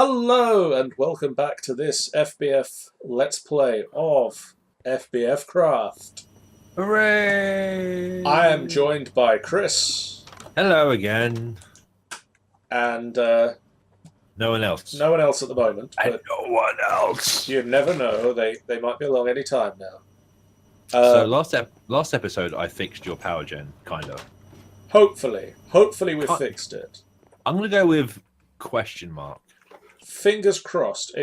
Hello and welcome back to this FBF Let's Play of FBFcraft. Hooray! I am joined by Chris. Hello again. And No one else. no one else at the moment, but no one else. you never know, they might be along any time now. So last episode I fixed your power gen, kind of. Hopefully we've fixed it. I'm going to go with question mark. Fingers crossed.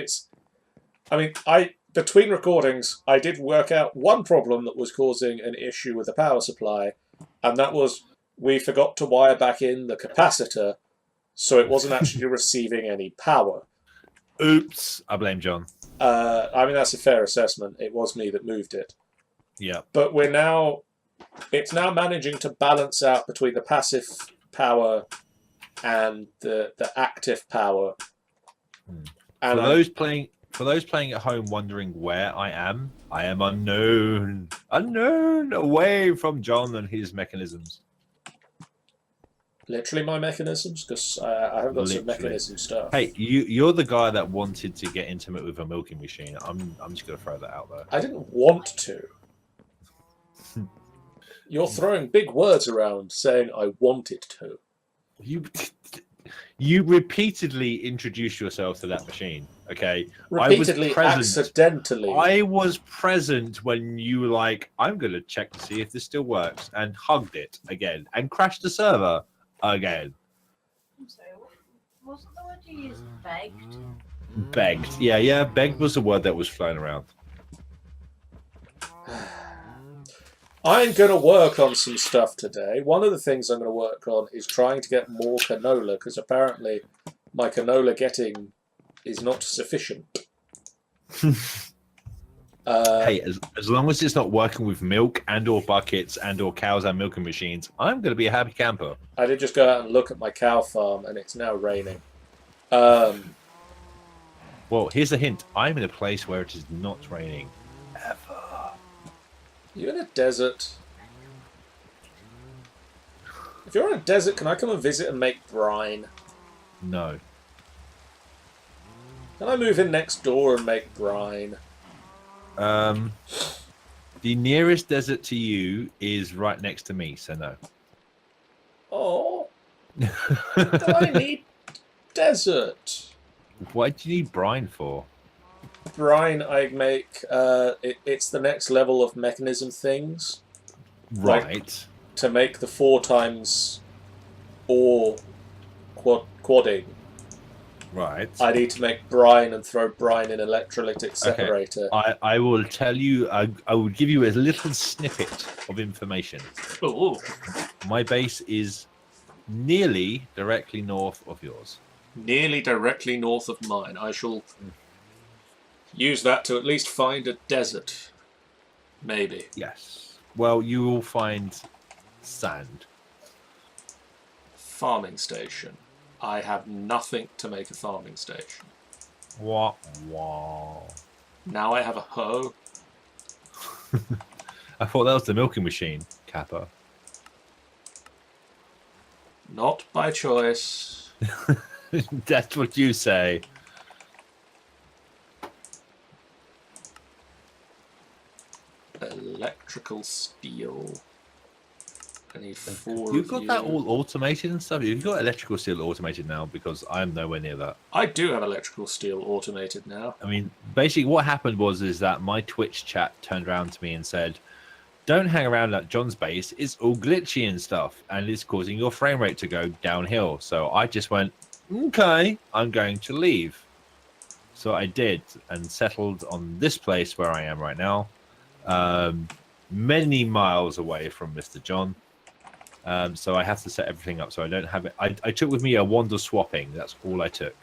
Between recordings, I did work out one problem that was causing an issue with the power supply, and that was we forgot to wire back in the capacitor, so it wasn't actually receiving any power. Oops. I blame John. That's a fair assessment. It was me that moved it. Yeah. But it's now managing to balance out between the passive power and the active power. And for those playing at home wondering where I am unknown, away from John and his mechanisms. Literally my mechanisms, because I have got some mechanism stuff. Hey, you're the guy that wanted to get intimate with a milking machine. I'm just gonna throw that out there. I didn't want to. You're throwing big words around saying I wanted to. You repeatedly introduced yourself to that machine, okay? Repeatedly, accidentally. I was present when you were like, I'm going to check to see if this still works, and hugged it again, and crashed the server again. I'm sorry, wasn't the word you used begged? Begged. Yeah, begged was the word that was flying around. I'm going to work on some stuff today. One of the things I'm going to work on is trying to get more canola, because apparently my canola getting is not sufficient. Hey, as long as it's not working with milk and or buckets and or cows and milking machines, I'm going to be a happy camper. I did just go out and look at my cow farm, and it's now raining. Well, here's a hint. I'm in a place where it is not raining. Ever. You're in a desert. If you're in a desert, can I come and visit and make brine? No. Can I move in next door and make brine? The nearest desert to you is right next to me, so no. Oh. Do I need desert? What do you need brine for? Brine, I make. It's the next level of mechanism things. Right. Like, to make the 4 times ore quadding. Right. I need to make brine and throw brine in an electrolytic separator. Okay. I will tell you. I will give you a little snippet of information. Ooh. My base is nearly directly north of yours. Nearly directly north of mine. I shall use that to at least find a desert. Maybe. Yes. Well, you will find sand. Farming station. I have nothing to make a farming station. Wow. Now I have a hoe. I thought that was the milking machine, Kappa. Not by choice. That's what you say. Electrical steel. I need 4 You've got that all automated and stuff. You've got electrical steel automated now, because I'm nowhere near that. I do have electrical steel automated now. I mean, basically what happened is that my Twitch chat turned around to me and said, don't hang around at John's base, it's all glitchy and stuff, and it's causing your frame rate to go downhill. So I just went, okay, I'm going to leave. So I did, and settled on this place where I am right now, many miles away from Mr. John. So I have to set everything up, so I don't have it. I took with me a wand of swapping. That's all I took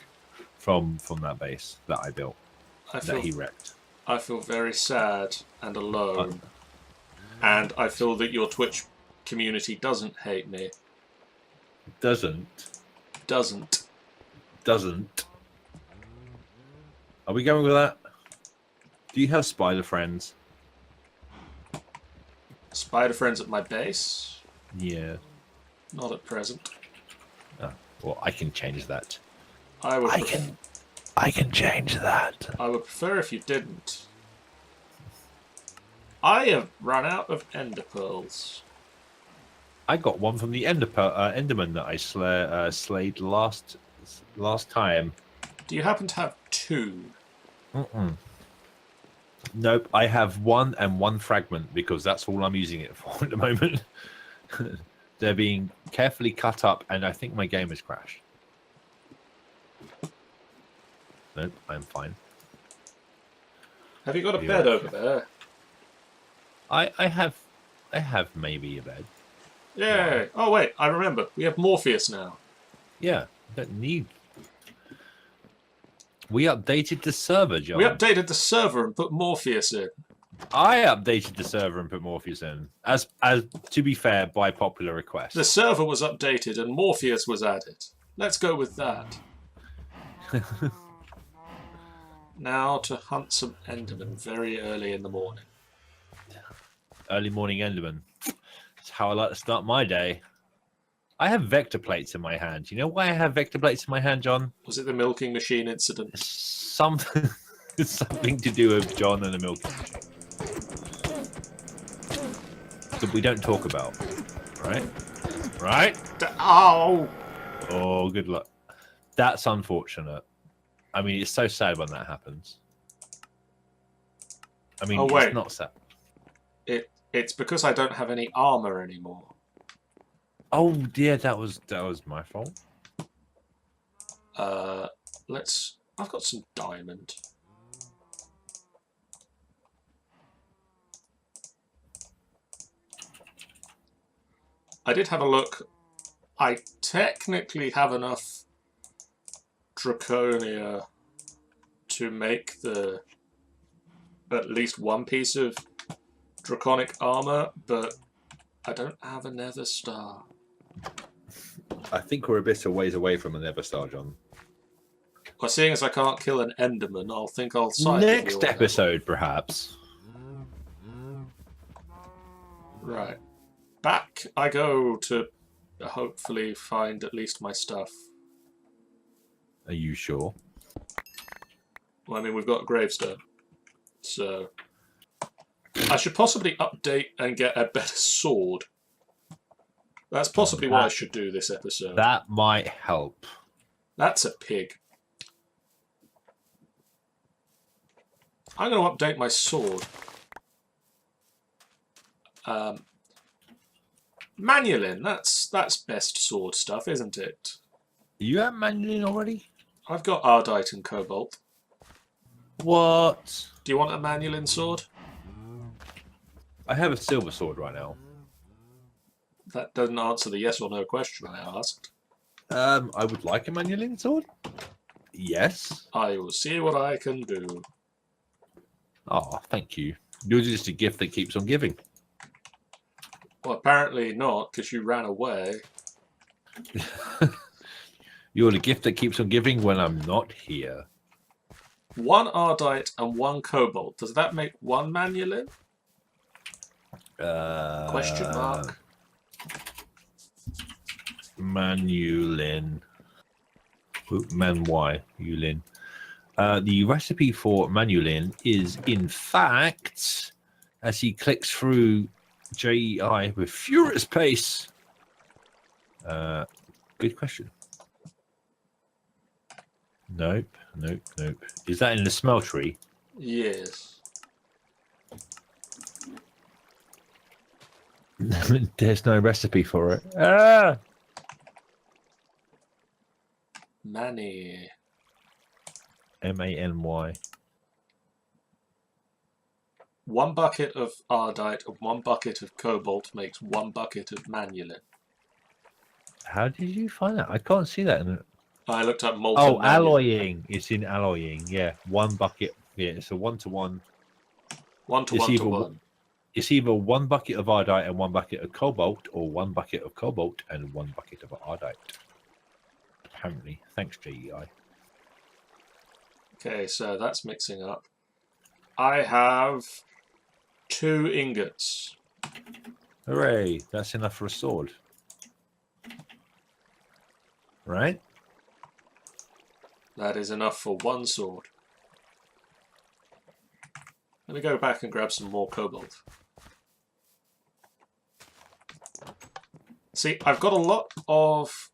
from that base that I built, that he wrecked. I feel very sad and alone. And I feel that your Twitch community doesn't hate me. Doesn't. Are we going with that? Do you have spider friends? Spider friends at my base? Yeah. Not at present. Oh, well, I can change that. I would. I can change that. I would prefer if you didn't. I have run out of ender pearls. I got one from the Enderman that I slayed last time. Do you happen to have 2? Nope, I have 1 and 1 fragment because that's all I'm using it for at the moment. They're being carefully cut up, and I think my game has crashed. Nope, I'm fine. Have you got a You bed are- over there? I have maybe a bed. Yay! Oh wait, I remember. We have Morpheus now. Yeah, don't need. We updated the server, John. We updated the server and put Morpheus in. I updated the server and put Morpheus in. As to be fair, by popular request. The server was updated and Morpheus was added. Let's go with that. Now to hunt some Endermen very early in the morning. Early morning Enderman. That's how I like to start my day. I have vector plates in my hand. You know why I have vector plates in my hand, John? Was it the milking machine incident? Something to do with John and the milking machine. That we don't talk about. Right? Right? Oh! Oh, good luck. That's unfortunate. I mean, it's so sad when that happens. I mean, Oh, wait. it's not sad. It's because I don't have any armor anymore. Oh dear, that was my fault. I've got some diamond. I did have a look. I technically have enough Draconia to make at least one piece of draconic armor, but I don't have a nether star. I think we're a bit of ways away from a Nether Star, John. Well, seeing as I can't kill an Enderman, I'll side with Next you on episode, perhaps. that. Right. Back I go to hopefully find at least my stuff. Are you sure? Well, I mean, we've got a gravestone. So I should possibly update and get a better sword. That's possibly what I should do this episode. That might help. That's a pig. I'm going to update my sword. Manulin, that's best sword stuff, isn't it? You have Mandarin already? I've got Ardite and Cobalt. What? Do you want a Manulin sword? I have a silver sword right now. That doesn't answer the yes or no question I asked. I would like a Mandarin sword. Yes. I will see what I can do. Oh, thank you. You're just a gift that keeps on giving. Well, apparently not, because you ran away. You're the gift that keeps on giving when I'm not here. 1 Ardite and 1 Cobalt. Does that make 1 Manulin? Question mark. Manulin. Manulin. The recipe for Manulin is, in fact, as he clicks through JEI with furious pace. Good question. Nope. Is that in the smeltery? Yes. There's no recipe for it. Ah! Many. Many. 1 bucket of Ardite and 1 bucket of Cobalt makes 1 bucket of Manulin. How did you find that? I can't see that in it. I looked up molten Oh, Manulin. alloying. It's in alloying. Yeah, 1 bucket. Yeah, it's a 1-to-1. 1 to It's 1 to either 1. It's either 1 bucket of Ardite and 1 bucket of Cobalt, or 1 bucket of Cobalt and 1 bucket of Ardite. Apparently. Thanks, JEI. Okay, so that's mixing up. I have 2 ingots. Hooray! That's enough for a sword. Right? That is enough for one sword. Let me go back and grab some more cobalt. See, I've got a lot of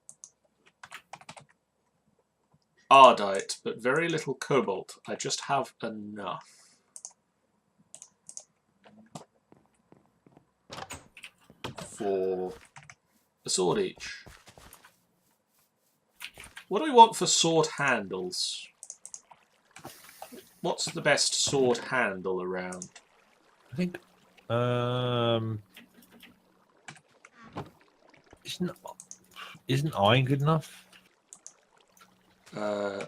ardite, but very little cobalt. I just have enough. For a sword each. What do we want for sword handles? What's the best sword handle around? I think isn't iron good enough? I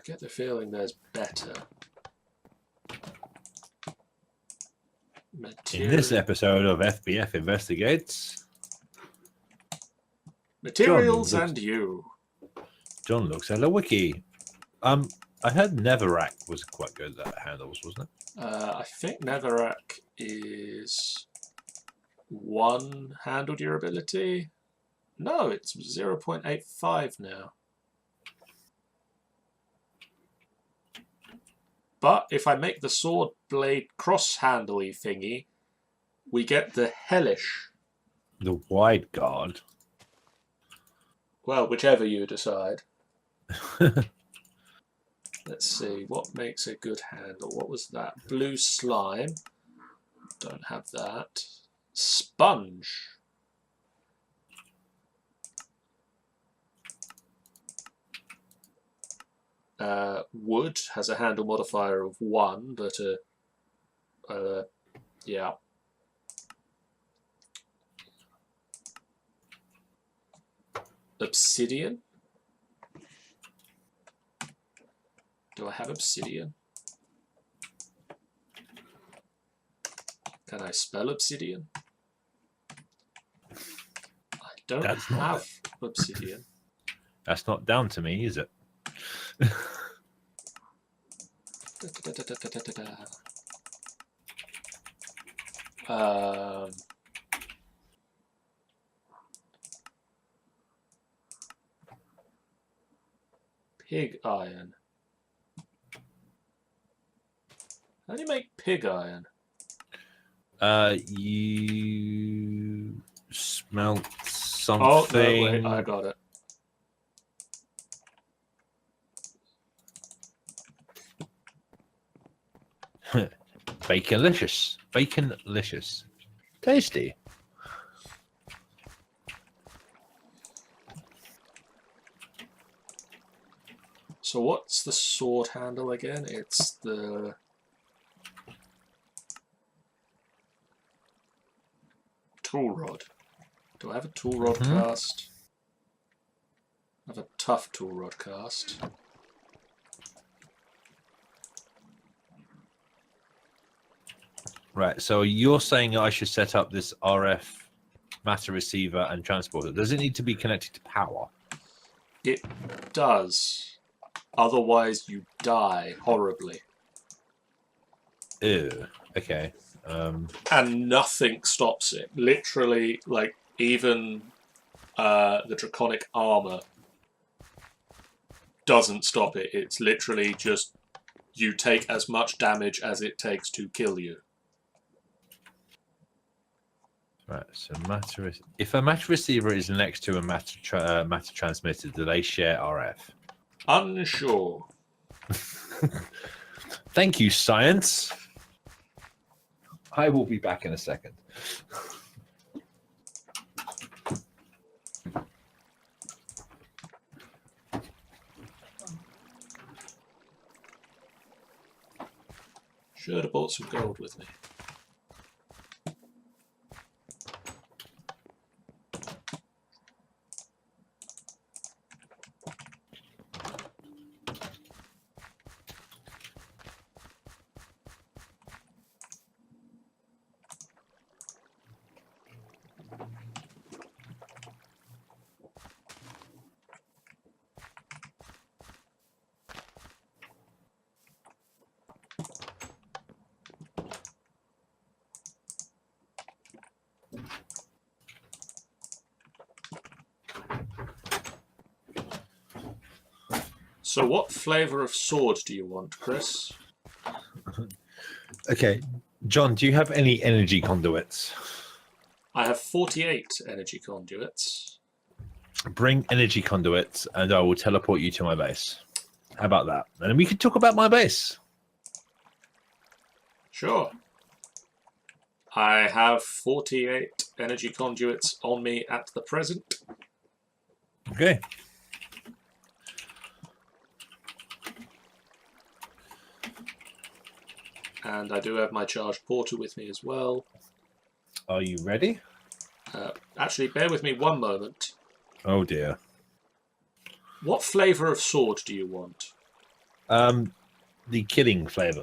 get the feeling there's better. In this episode of FBF Investigates, Materials and you. John looks at a wiki. I heard Netherrack was quite good at handles, wasn't it? I think Netherrack is 1 handle durability. No, it's 0.85 now. But if I make the sword blade cross-handly thingy, we get the hellish. The wide guard. Well, whichever you decide. Let's see, what makes a good handle? What was that? Blue slime. Don't have that. Sponge. Wood has a handle modifier of 1, but yeah. Obsidian. Do I have obsidian? Can I spell obsidian? I don't have obsidian. That's not down to me, is it? Pig iron. How do you make pig iron? You smelt something. Oh, no, wait, I got it. Baconlicious. Baconlicious. Tasty. So what's the sword handle again? It's the... tool rod. Do I have a tool rod cast? I have a tough tool rod cast. Right, so you're saying I should set up this RF matter receiver and transporter. Does it need to be connected to power? It does. Otherwise you die horribly. Ew. Okay. And nothing stops it. Literally, like, even the draconic armor doesn't stop it. It's literally just you take as much damage as it takes to kill you. Right, so if a matter receiver is next to a matter transmitter, do they share RF? Unsure. Thank you, science. I will be back in a second. Should have bought some gold with me. So what flavour of sword do you want, Chris? Okay, John, do you have any energy conduits? I have 48 energy conduits. Bring energy conduits, and I will teleport you to my base. How about that? And then we can talk about my base. Sure. I have 48 energy conduits on me at the present. Okay. And I do have my charged portal with me as well. Are you ready? Actually, bear with me one moment. Oh dear. What flavour of sword do you want? The killing flavor.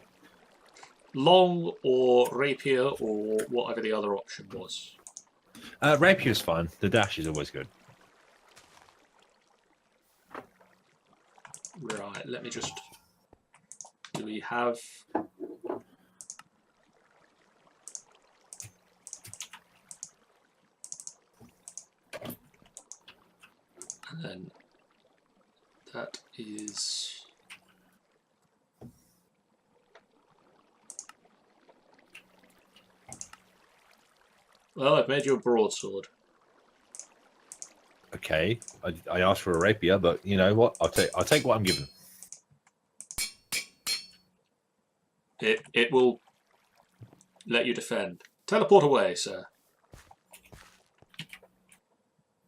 Long or rapier or whatever the other option was? Rapier's fine. The dash is always good. Right, let me just... Do we have... And then that is... Well, I've made you a broadsword. Okay. I asked for a rapier, but you know what? I'll take what I'm given. It will let you defend. Teleport away, sir.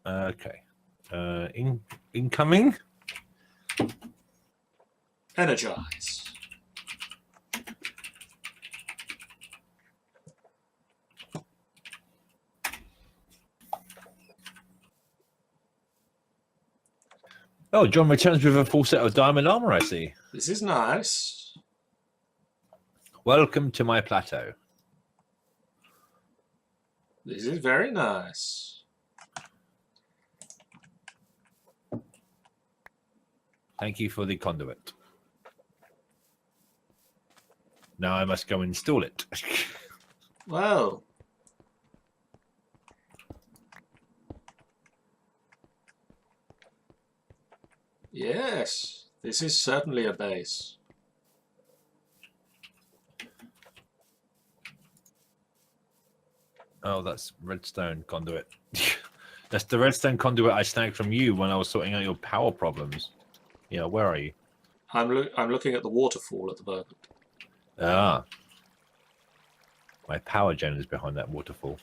Okay. Incoming. Energize. Oh, John returns with a full set of diamond armor, I see. This is nice. Welcome to my plateau. This is very nice. Thank you for the conduit. Now I must go install it. Well. Yes, this is certainly a base. Oh, that's redstone conduit. That's the redstone conduit I snagged from you when I was sorting out your power problems. Yeah, where are you? I'm looking at the waterfall at the moment. Ah. My power gen is behind that waterfall.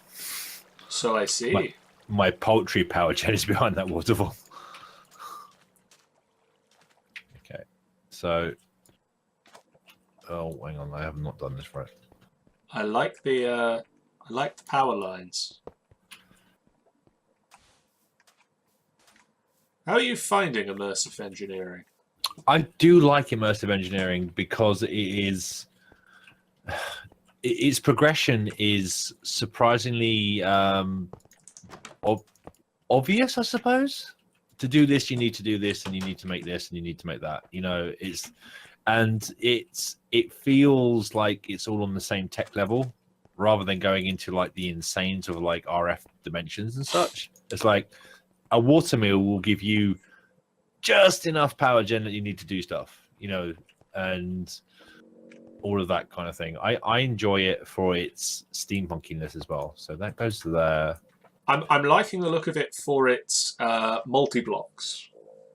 So I see. My poultry power gen is behind that waterfall. Okay. So... Oh, hang on. I have not done this right. I like the power lines. How are you finding immersive engineering? I do like immersive engineering because it is... Its progression is surprisingly obvious, I suppose. To do this, you need to do this, and you need to make this, and you need to make that. You know, it feels like it's all on the same tech level, rather than going into like the insane sort of like RF dimensions and such. It's like a water mill will give you just enough power gen that you need to do stuff, you know, and all of that kind of thing. I enjoy it for its steampunkiness as well. So that goes to there. I'm liking the look of it for its multi-blocks.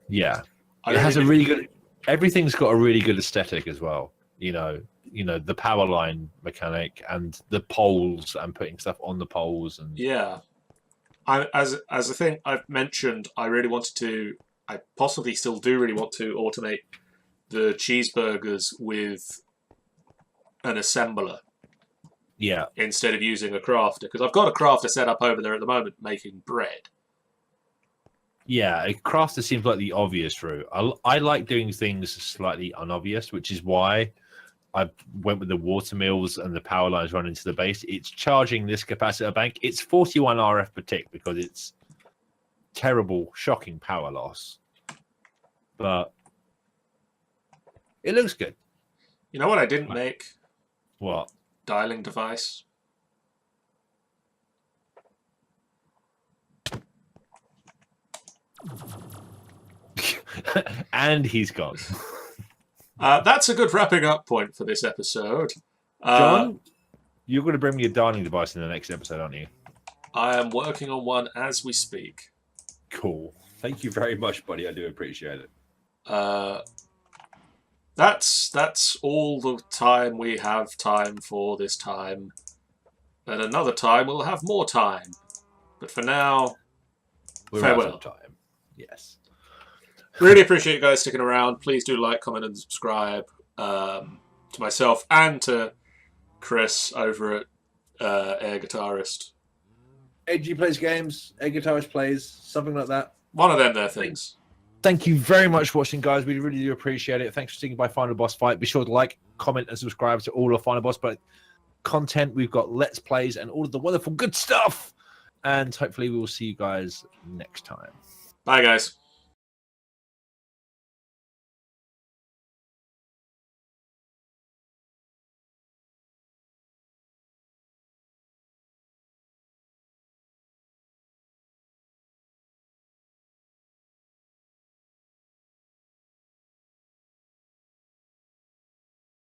Yeah, it has a really good. Everything's got a really good aesthetic as well. You know the power line mechanic and the poles and putting stuff on the poles and yeah. As a thing I've mentioned, I possibly still do really want to automate the cheeseburgers with an assembler. Yeah. Instead of using a crafter, because I've got a crafter set up over there at the moment making bread. Yeah, a crafter seems like the obvious route. I like doing things slightly unobvious, which is why I went with the water mills and the power lines running to the base. It's charging this capacitor bank. It's 41 RF per tick because it's terrible, shocking power loss. But it looks good. You know what I didn't make? What? Dialing device. And he's gone. That's a good wrapping up point for this episode. John, you're going to bring me a dining device in the next episode, aren't you? I am working on one as we speak. Cool. Thank you very much, buddy. I do appreciate it. That's all the time we have time for this time. And another time we'll have more time. But for now, We're farewell. out of time. Yes. Really appreciate you guys sticking around. Please do like, comment, and subscribe to myself and to Chris over at Air Guitarist. AG plays games, Air Guitarist plays, something like that. One of them there things. Thank you very much for watching, guys. We really do appreciate it. Thanks for sticking by Final Boss Fight. Be sure to like, comment, and subscribe to all of Final Boss Fight content. We've got Let's Plays and all of the wonderful good stuff. And hopefully we will see you guys next time. Bye, guys.